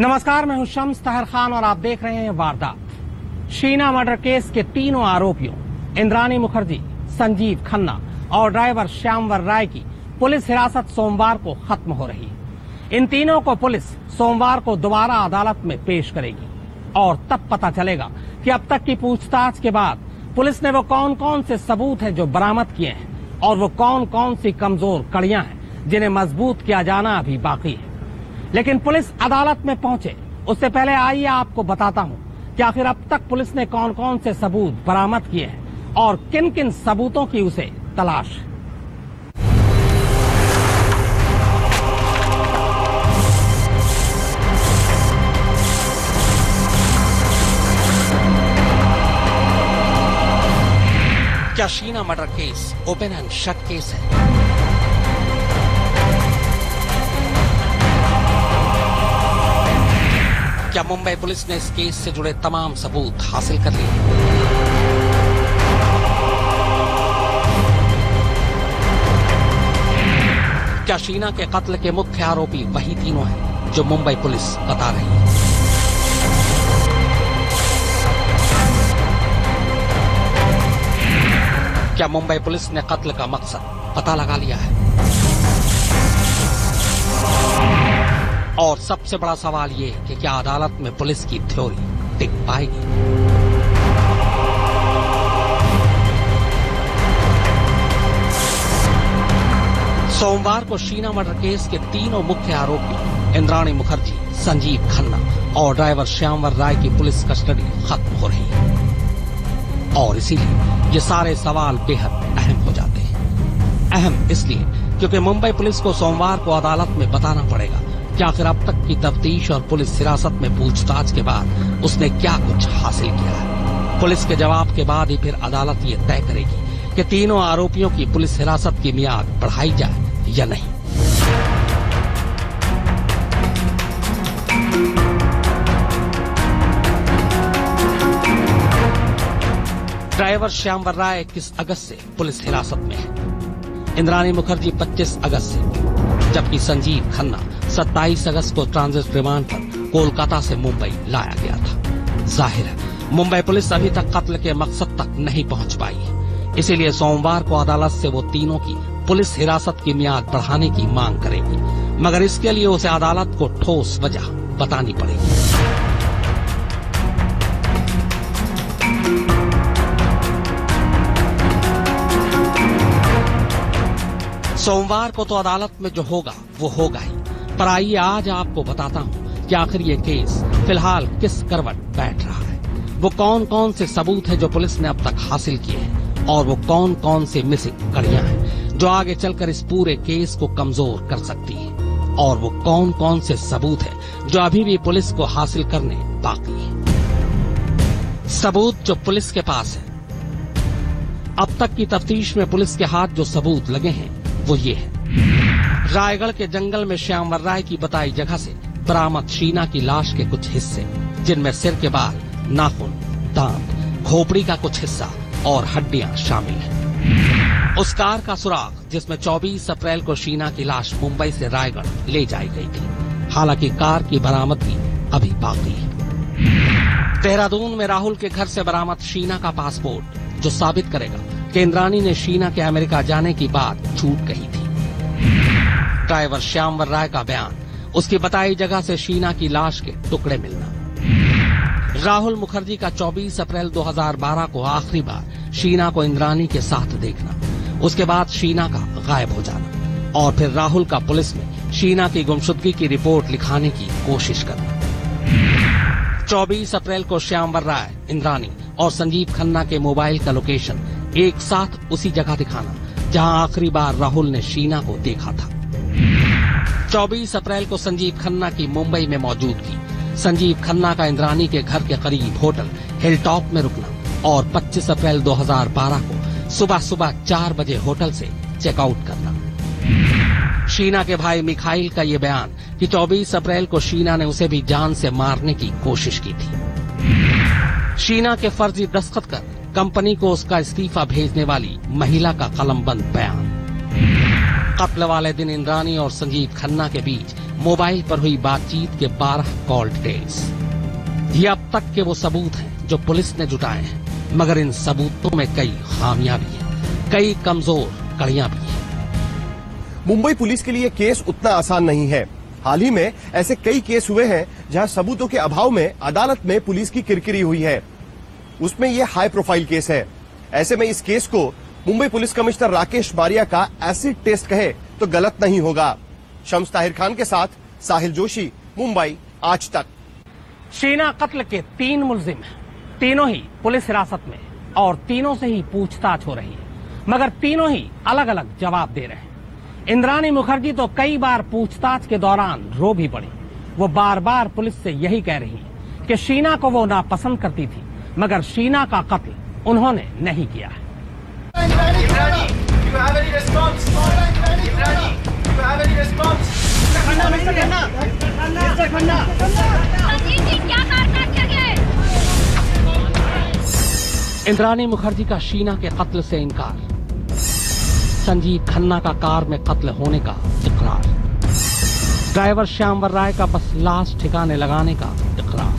नमस्कार, मैं हूं शम्स तहर खान और आप देख रहे हैं वारदात। शीना मर्डर केस के तीनों आरोपियों इंद्रानी मुखर्जी, संजीव खन्ना और ड्राइवर श्यामवर राय की पुलिस हिरासत सोमवार को खत्म हो रही है। इन तीनों को पुलिस सोमवार को दोबारा अदालत में पेश करेगी और तब पता चलेगा कि अब तक की पूछताछ के बाद पुलिस ने वो कौन कौन से सबूत हैं जो बरामद किए हैं और वो कौन कौन सी कमजोर कड़ियां हैं जिन्हें मजबूत किया जाना अभी बाकी है। लेकिन पुलिस अदालत में पहुंचे उससे पहले आइए आपको बताता हूं कि आखिर अब तक पुलिस ने कौन कौन से सबूत बरामद किए हैं और किन किन सबूतों की उसे तलाश है। क्या Sheena murder case open and shut case है? क्या मुंबई पुलिस ने इस केस से जुड़े तमाम सबूत हासिल कर लिए? क्या शीना के कत्ल के मुख्य आरोपी वही तीनों हैं जो मुंबई पुलिस बता रही है? क्या मुंबई पुलिस ने कत्ल का मकसद पता लगा लिया है? और सबसे बड़ा सवाल ये कि क्या अदालत में पुलिस की थ्योरी टिक पाएगी? सोमवार को शीना मर्डर केस के तीनों मुख्य आरोपी इंद्रानी मुखर्जी, संजीव खन्ना और ड्राइवर श्यामवर राय की पुलिस कस्टडी खत्म हो रही है और इसीलिए ये सारे सवाल बेहद अहम हो जाते हैं। अहम इसलिए क्योंकि मुंबई पुलिस को सोमवार को अदालत में बताना पड़ेगा कि आखिर अब तक की तफ्तीश और पुलिस हिरासत में पूछताछ के बाद उसने क्या कुछ हासिल किया है। पुलिस के जवाब के बाद ही फिर अदालत ये तय करेगी कि तीनों आरोपियों की पुलिस हिरासत की मियाद बढ़ाई जाए या नहीं। ड्राइवर श्यामवर राय 21 अगस्त से पुलिस हिरासत में है। इंद्रानी मुखर्जी 25 अगस्त से, जबकि संजीव खन्ना 27 अगस्त को ट्रांजिट रिमांड पर कोलकाता से मुंबई लाया गया था। जाहिर है मुंबई पुलिस अभी तक कत्ल के मकसद तक नहीं पहुंच पाई है, इसीलिए सोमवार को अदालत से वो तीनों की पुलिस हिरासत की मियाद बढ़ाने की मांग करेगी, मगर इसके लिए उसे अदालत को ठोस वजह बतानी पड़ेगी। सोमवार को तो अदालत में जो होगा वो होगा ही, पर आइए आज आपको बताता हूं कि आखिर ये केस फिलहाल किस करवट बैठ रहा है। वो कौन कौन से सबूत हैं जो पुलिस ने अब तक हासिल किए हैं और वो कौन कौन से मिसिंग कड़ियां हैं जो आगे चलकर इस पूरे केस को कमजोर कर सकती है और वो कौन कौन से सबूत हैं जो अभी भी पुलिस को हासिल करने बाकी है। सबूत जो पुलिस के पास है, अब तक की तफ्तीश में पुलिस के हाथ जो सबूत लगे हैं वो ये है। रायगढ़ के जंगल में श्यामवर राय की बताई जगह से बरामद शीना की लाश के कुछ हिस्से, जिनमें सिर के बाल, नाखून, दांत, खोपड़ी का कुछ हिस्सा और हड्डियां शामिल हैं। उस कार का सुराग जिसमें 24 अप्रैल को शीना की लाश मुंबई से रायगढ़ ले जाई गई थी। हालांकि कार की बरामदगी अभी बाकी है। देहरादून में राहुल के घर से बरामद शीना का पासपोर्ट जो साबित करेगा कि इंद्रानी ने शीना के अमेरिका जाने की बात झूठ कही थी। ड्राइवर श्यामवर राय का बयान, उसकी बताई जगह से शीना की लाश के टुकड़े मिलना। राहुल मुखर्जी का 24 अप्रैल 2012 को आखिरी बार शीना को इंद्रानी के साथ देखना, उसके बाद शीना का गायब हो जाना और फिर राहुल का पुलिस में शीना की गुमशुदगी की रिपोर्ट लिखाने की कोशिश करना। 24 अप्रैल को श्यामवर राय, इंद्रानी और संजीव खन्ना के मोबाइल का लोकेशन एक साथ उसी जगह दिखाना जहां आखिरी बार राहुल ने शीना को देखा था। 24 अप्रैल को संजीव खन्ना की मुंबई में मौजूदगी, संजीव खन्ना का इंद्रानी के घर के करीब होटल हिलटॉप में रुकना और 25 अप्रैल 2012 को सुबह सुबह 4 बजे होटल से चेकआउट करना। शीना के भाई मिखाइल का ये बयान कि 24 अप्रैल को शीना ने उसे भी जान से मारने की कोशिश की थी। शीना के फर्जी दस्तखत कर कंपनी को उसका इस्तीफा भेजने वाली महिला का कलमबंद बयान। कत्ल वाले दिन इंद्रानी और संजीव खन्ना के बीच मोबाइल पर हुई बातचीत के 12 कॉल डिटेल्स। ये अब तक के वो सबूत हैं जो पुलिस ने जुटाए हैं, मगर इन सबूतों में कई खामियां भी हैं, कई कमजोर कड़ियां भी हैं। मुंबई पुलिस के लिए केस उतना आसान नहीं है। हाल ही में ऐसे कई केस हुए हैं जहां सबूतों के अभाव में अदालत में पुलिस की किरकिरी हुई है। उसमें यह हाई प्रोफाइल केस है। ऐसे में इस केस को मुंबई पुलिस कमिश्नर राकेश बारिया का एसिड टेस्ट कहे तो गलत नहीं होगा। शम्स ताहिर खान के साथ साहिल जोशी, मुंबई आज तक। शीना कत्ल के 3 मुलजिम हैं, तीनों ही पुलिस हिरासत में और तीनों से ही पूछताछ हो रही है, मगर तीनों ही अलग अलग जवाब दे रहे हैं। इंद्राणी मुखर्जी तो कई बार पूछताछ के दौरान रो भी पड़ी। वो बार बार पुलिस से यही कह रही है कि शीना को वो नापसंद करती थी, मगर शीना का कत्ल उन्होंने नहीं किया है। इंद्राणी मुखर्जी का शीना के कत्ल से इनकार, संजीव खन्ना का कार में कत्ल होने का इकरार, ड्राइवर श्यामवर राय का बस लाश ठिकाने लगाने का इकरार।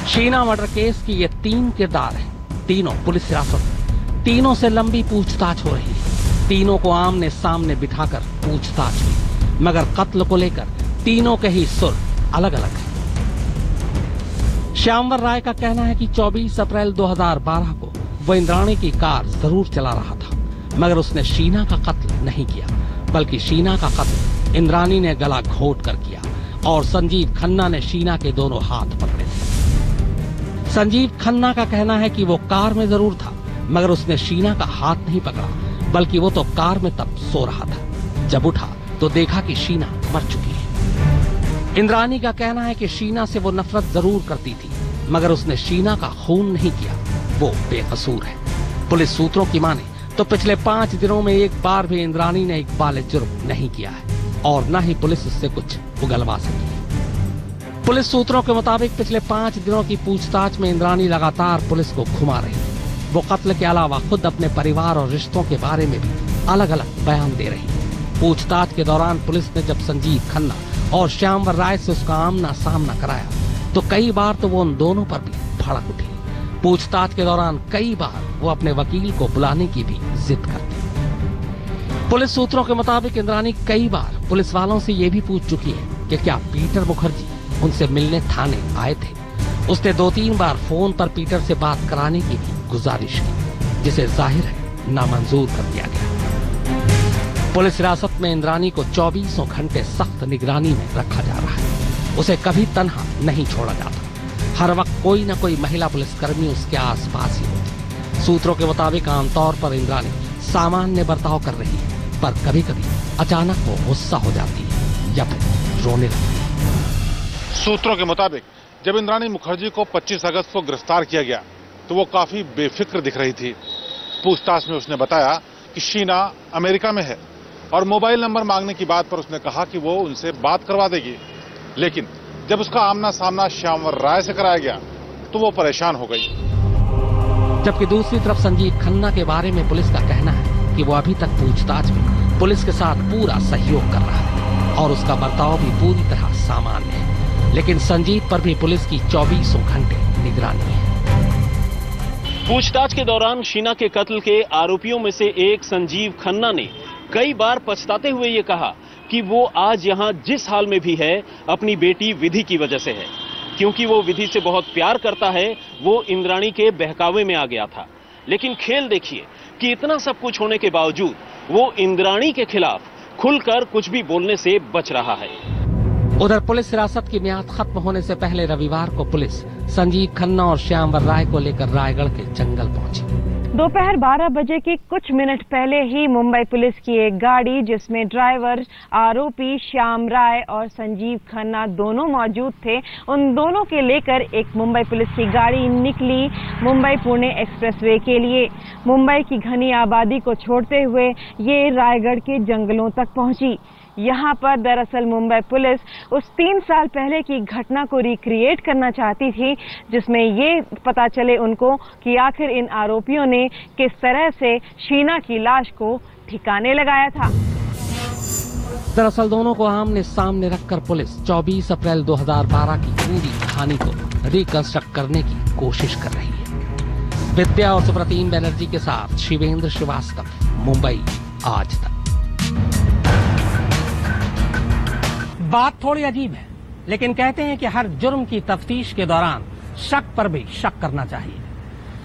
शीना मर्डर केस की ये 3 किरदार हैं, तीनों पुलिस हिरासत में, तीनों से लंबी पूछताछ हो रही है, तीनों को आमने सामने बिठाकर पूछताछ हुई, मगर कत्ल को लेकर तीनों के ही सुर अलग अलग हैं। श्यामवर राय का कहना है कि 24 अप्रैल 2012 को वो इंद्राणी की कार जरूर चला रहा था, मगर उसने शीना का कत्ल नहीं किया, बल्कि शीना का कत्ल इंद्राणी ने गला घोट कर किया और संजीव खन्ना ने शीना के दोनों हाथ पकड़े थे। संजीव खन्ना का कहना है कि वो कार में जरूर था, मगर उसने शीना का हाथ नहीं पकड़ा, बल्कि वो तो कार में तब सो रहा था। जब उठा तो देखा कि शीना मर चुकी है। इंद्राणी का कहना है कि शीना से वो नफरत जरूर करती थी, मगर उसने शीना का खून नहीं किया, वो बेकसूर है। पुलिस सूत्रों की माने तो पिछले 5 दिनों में एक बार भी इंद्राणी ने इकबाल जुर्म नहीं किया है और न ही पुलिस उससे कुछ उगलवा सकी। पुलिस सूत्रों के मुताबिक पिछले 5 दिनों की पूछताछ में इंद्राणी लगातार पुलिस को घुमा रही। वो कत्ल के अलावा खुद अपने परिवार और रिश्तों के बारे में भी अलग अलग बयान दे रही। पूछताछ के दौरान पुलिस ने जब संजीव खन्ना और श्यामवर राय से उसका आमना सामना कराया तो कई बार तो वो उन दोनों पर भी भड़क उठी। पूछताछ के दौरान कई बार वो अपने वकील को बुलाने की भी जिद करती। पुलिस सूत्रों के मुताबिक इंद्राणी कई बार पुलिस वालों से ये भी पूछ चुकी है कि क्या पीटर मुखर्जी उनसे मिलने थाने आए थे। उसने 2-3 बार फोन पर पीटर से बात कराने की भी गुजारिश की, जिसे जाहिर है नामंजूर कर दिया गया। पुलिस हिरासत में इंद्राणी को 24 घंटे सख्त निगरानी में रखा जा रहा है। उसे कभी तन्हा नहीं छोड़ा जाता। हर वक्त कोई न कोई महिला पुलिसकर्मी उसके आसपास ही होती। सूत्रों के मुताबिक आमतौर पर इंद्राणी सामान्य बर्ताव कर रही है, पर कभी कभी अचानक वो गुस्सा हो जाती है या फिर रोने लगती है। सूत्रों के मुताबिक जब इंद्राणी मुखर्जी को 25 अगस्त को गिरफ्तार किया गया तो वो काफी बेफिक्र दिख रही थी। पूछताछ में उसने बताया कि शीना अमेरिका में है और मोबाइल नंबर मांगने की बात पर उसने कहा कि वो उनसे बात करवा देगी, लेकिन जब उसका आमना सामना श्यामवर राय से कराया गया तो वो परेशान हो गई। जबकि दूसरी तरफ संजीव खन्ना के बारे में पुलिस का कहना है कि वो अभी तक पूछताछ में पुलिस के साथ पूरा सहयोग कर रहा है और उसका बर्ताव भी पूरी तरह सामान्य है, लेकिन संजीव पर भी पुलिस की 24 घंटे निगरानी है। पूछताछ के दौरान शीना के कत्ल के आरोपियों में से एक संजीव खन्ना ने कई बार पछताते हुए ये कहा कि वो आज यहाँ जिस हाल में भी है अपनी बेटी विधि की वजह से है, क्योंकि वो विधि से बहुत प्यार करता है। वो इंद्राणी के बहकावे में आ गया था, लेकिन खेल देखिए कि इतना सब कुछ होने के बावजूद वो इंद्राणी के खिलाफ खुलकर कुछ भी बोलने से बच रहा है। उधर पुलिस हिरासत की मियाद खत्म होने से पहले रविवार को पुलिस संजीव खन्ना और श्यामवर राय को लेकर रायगढ़ के जंगल पहुंची। दोपहर 12 बजे के कुछ मिनट पहले ही मुंबई पुलिस की एक गाड़ी जिसमें ड्राइवर, आरोपी श्याम राय और संजीव खन्ना दोनों मौजूद थे, उन दोनों के लेकर एक मुंबई पुलिस की गाड़ी निकली मुंबई पुणे एक्सप्रेसवे के लिए। मुंबई की घनी आबादी को छोड़ते हुए ये रायगढ़ के जंगलों तक पहुंची। यहाँ पर दरअसल मुंबई पुलिस उस 3 साल पहले की घटना को रिक्रिएट करना चाहती थी, जिसमें ये पता चले उनको कि आखिर इन आरोपियों ने किस तरह से शीना की लाश को ठिकाने लगाया था। दरअसल दोनों को आमने सामने रखकर पुलिस 24 अप्रैल 2012 की पूरी कहानी को रिकंस्ट्रक्ट करने की कोशिश कर रही है। विद्या और सुप्रतीम बनर्जी के साथ शिवेंद्र श्रीवास्तव, मुंबई आज तक। बात थोड़ी अजीब है, लेकिन कहते हैं कि हर जुर्म की तफ्तीश के दौरान शक पर भी शक करना चाहिए।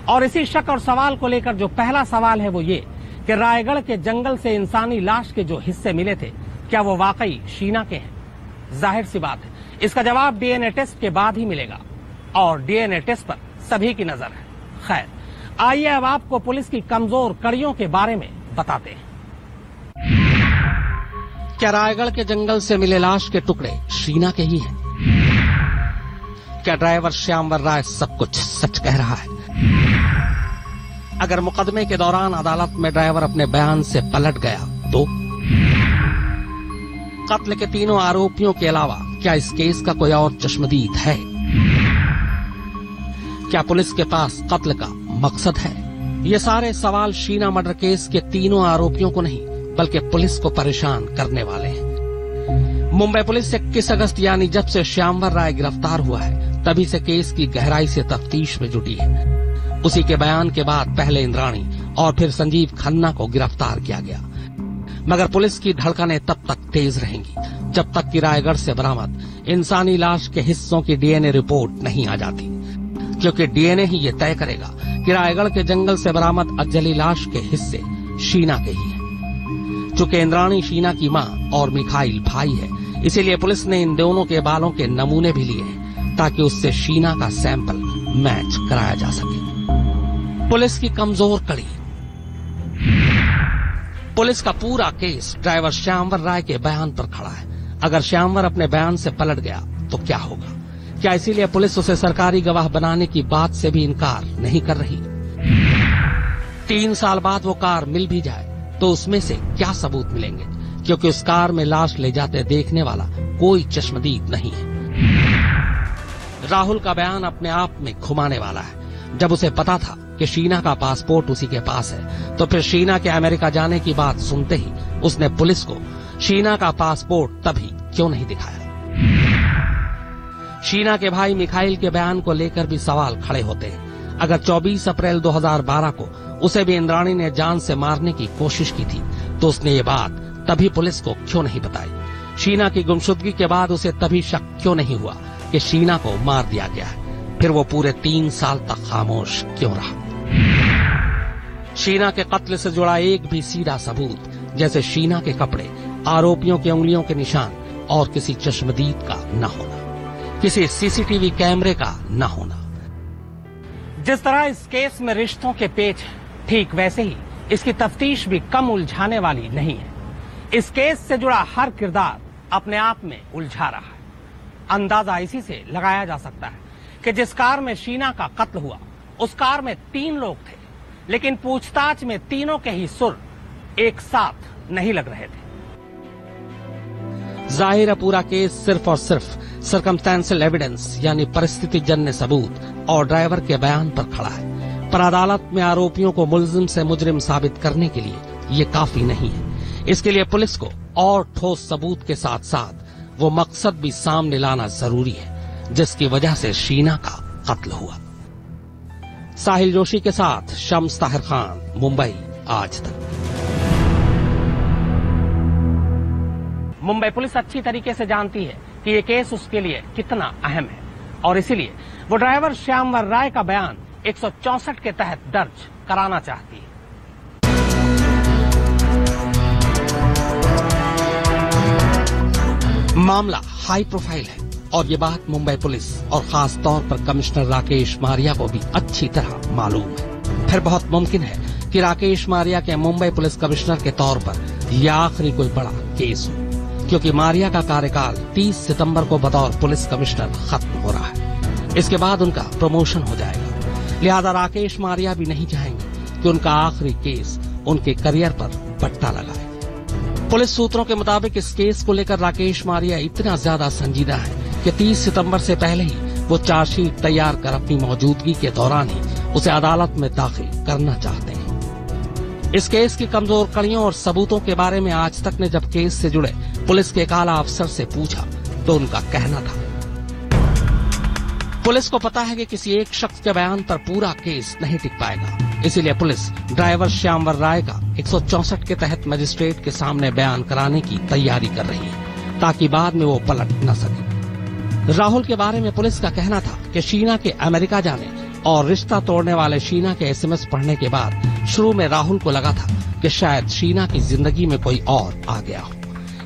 और इसी शक और सवाल को लेकर जो पहला सवाल है वो ये कि रायगढ़ के जंगल से इंसानी लाश के जो हिस्से मिले थे, क्या वो वाकई शीना के हैं? जाहिर सी बात है, इसका जवाब डीएनए टेस्ट के बाद ही मिलेगा और डीएनए टेस्ट पर सभी की नजर है। खैर, आइए अब आपको पुलिस की कमजोर कड़ियों के बारे में बताते हैं। क्या रायगढ़ के जंगल से मिले लाश के टुकड़े शीना के ही हैं? क्या ड्राइवर श्यामवर राय सब कुछ सच कह रहा है? अगर मुकदमे के दौरान अदालत में ड्राइवर अपने बयान से पलट गया तो? कत्ल के तीनों आरोपियों के अलावा क्या इस केस का कोई और चश्मदीद है? क्या पुलिस के पास कत्ल का मकसद है? ये सारे सवाल शीना मर्डर केस के तीनों आरोपियों को नहीं बल्कि पुलिस को परेशान करने वाले हैं। मुंबई पुलिस 21 अगस्त यानी जब से श्यामवर राय गिरफ्तार हुआ है तभी से केस की गहराई से तफ्तीश में जुटी है। उसी के बयान के बाद पहले इंद्राणी और फिर संजीव खन्ना को गिरफ्तार किया गया, मगर पुलिस की धड़कनें तब तक तेज रहेंगी जब तक कि रायगढ़ से बरामद इंसानी लाश के हिस्सों की डीएनए रिपोर्ट नहीं आ जाती, क्योंकि डीएनए ही ये तय करेगा कि रायगढ़ के जंगल से बरामद अज्जली लाश के हिस्से शीना के ही हैं। चूंकि इंद्राणी शीना की मां और मिखाइल भाई है, इसीलिए पुलिस ने इन दोनों के बालों के नमूने भी लिए हैं ताकि उससे शीना का सैंपल मैच कराया जा सके। पुलिस की कमजोर कड़ी। पुलिस का पूरा केस ड्राइवर श्यामवर राय के बयान पर खड़ा है। अगर श्यामवर अपने बयान से पलट गया तो क्या होगा? क्या इसीलिए पुलिस उसे सरकारी गवाह बनाने की बात से भी इनकार नहीं कर रही? 3 साल बाद वो कार मिल भी जाए तो उसमें से क्या सबूत मिलेंगे, क्योंकि उस कार में लाश ले जाते देखने वाला कोई चश्मदीद नहीं है। राहुल का बयान अपने आप में घुमाने वाला है। जब उसे पता था कि शीना का पासपोर्ट उसी के पास है, तो फिर शीना के अमेरिका जाने की बात सुनते ही उसने पुलिस को शीना का पासपोर्ट तभी क्यों नहीं दिखाया? शीना के भाई मिखाइल के बयान को लेकर भी सवाल खड़े होते हैं। अगर 24 अप्रैल 2012 को उसे भी इंद्राणी ने जान से मारने की कोशिश की थी, तो उसने ये बात तभी पुलिस को क्यों नहीं बताई? शीना की गुमशुदगी के बाद उसे तभी शक क्यों नहीं हुआ कि शीना को मार दिया गया है? फिर वो पूरे 3 साल तक खामोश क्यों रहा? शीना के कत्ल से जुड़ा एक भी सीधा सबूत, जैसे शीना के कपड़े, आरोपियों की उंगलियों के निशान और किसी चश्मदीद का न होना, किसी सीसीटीवी कैमरे का न होना। जिस तरह इस केस में रिश्तों के पेच हैं, ठीक वैसे ही इसकी तफ्तीश भी कम उलझाने वाली नहीं है। इस केस से जुड़ा हर किरदार अपने आप में उलझा रहा है। अंदाजा इसी से लगाया जा सकता है कि जिस कार में शीना का कत्ल हुआ, उस कार में 3 लोग थे, लेकिन पूछताछ में तीनों के ही सुर एक साथ नहीं लग रहे थे। जाहिर है पूरा केस सिर्फ और सिर्फ सर्कमस्टेंशियल एविडेंस यानी परिस्थिति जन्य सबूत और ड्राइवर के बयान पर खड़ा है, पर अदालत में आरोपियों को मुलजिम से मुजरिम साबित करने के लिए ये काफी नहीं है। इसके लिए पुलिस को और ठोस सबूत के साथ साथ वो मकसद भी सामने लाना जरूरी है जिसकी वजह से शीना का कत्ल हुआ। साहिल जोशी के साथ शम्स ताहिर खान, मुंबई आज तक। मुंबई पुलिस अच्छी तरीके से जानती है कि ये केस उसके लिए कितना अहम है और इसीलिए वो ड्राइवर श्यामवर राय का बयान 164 के तहत दर्ज कराना चाहती है। मामला हाई प्रोफाइल है और ये बात मुंबई पुलिस और खास तौर पर कमिश्नर राकेश मारिया को भी अच्छी तरह मालूम है। फिर बहुत मुमकिन है कि राकेश मारिया के मुंबई पुलिस कमिश्नर के तौर पर यह आखिरी कोई बड़ा केस हो, क्योंकि मारिया का कार्यकाल 30 सितंबर को बतौर पुलिस कमिश्नर खत्म हो रहा है। इसके बाद उनका प्रमोशन हो जाएगा। लिहाजा राकेश मारिया भी नहीं चाहेंगे कि उनका आखिरी केस उनके करियर पर पट्टा लगाए। पुलिस सूत्रों के मुताबिक इस केस को लेकर राकेश मारिया इतना ज्यादा संजीदा है कि 30 सितंबर से पहले ही वो चार्जशीट तैयार कर अपनी मौजूदगी के दौरान ही उसे अदालत में दाखिल करना चाहते हैं। इस केस की कमजोर कड़ियों और सबूतों के बारे में आज तक ने जब केस से जुड़े पुलिस के काला अफसर से पूछा तो उनका कहना था, पुलिस को पता है कि किसी एक शख्स के बयान पर पूरा केस नहीं टिक पाएगा, इसीलिए पुलिस ड्राइवर श्यामवर राय का 164 के तहत मजिस्ट्रेट के सामने बयान कराने की तैयारी कर रही है ताकि बाद में वो पलट न सके। राहुल के बारे में पुलिस का कहना था कि शीना के अमेरिका जाने और रिश्ता तोड़ने वाले शीना के एसएमएस पढ़ने के बाद शुरू में राहुल को लगा था कि शायद शीना की जिंदगी में कोई और आ गया हो,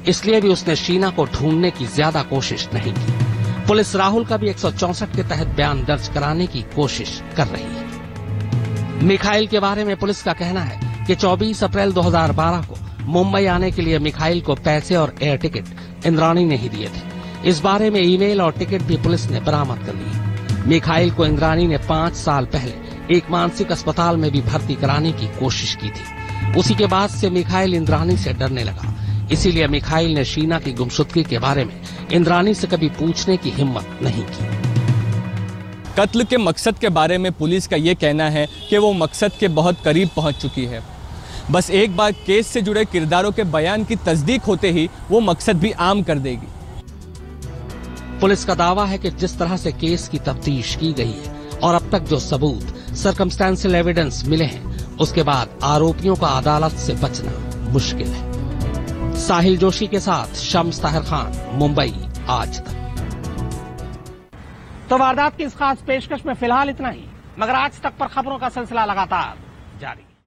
इसलिए भी उसने शीना को ढूंढने की ज्यादा कोशिश नहीं की। पुलिस राहुल का भी 164 के तहत बयान दर्ज कराने की कोशिश कर रही है। मिखाइल के बारे में पुलिस का कहना है कि 24 अप्रैल 2012 को मुंबई आने के लिए मिखाइल को पैसे और एयर टिकट इंद्राणी ने ही दिए थे। इस बारे में ईमेल और टिकट भी पुलिस ने बरामद कर लिए। मिखाइल को इंद्राणी ने 5 साल पहले एक मानसिक अस्पताल में भी भर्ती कराने की कोशिश की थी। उसी के बाद से मिखाइल इंद्राणी से डरने लगा, इसीलिए मिखाइल ने शीना की गुमशुदगी के बारे में इंद्राणी से कभी पूछने की हिम्मत नहीं की। कत्ल के मकसद के बारे में पुलिस का ये कहना है कि वो मकसद के बहुत करीब पहुंच चुकी है। बस एक बार केस से जुड़े किरदारों के बयान की तस्दीक होते ही वो मकसद भी आम कर देगी। पुलिस का दावा है कि जिस तरह से केस की तफ्तीश की गई है और अब तक जो सबूत सर्कमस्टेंशियल एविडेंस मिले हैं, उसके बाद आरोपियों का अदालत से बचना मुश्किल है। साहिल जोशी के साथ शम्स ताहिर खान, मुंबई आज तक। तो वारदात की इस खास पेशकश में फिलहाल इतना ही, मगर आज तक पर खबरों का सिलसिला लगातार जारी।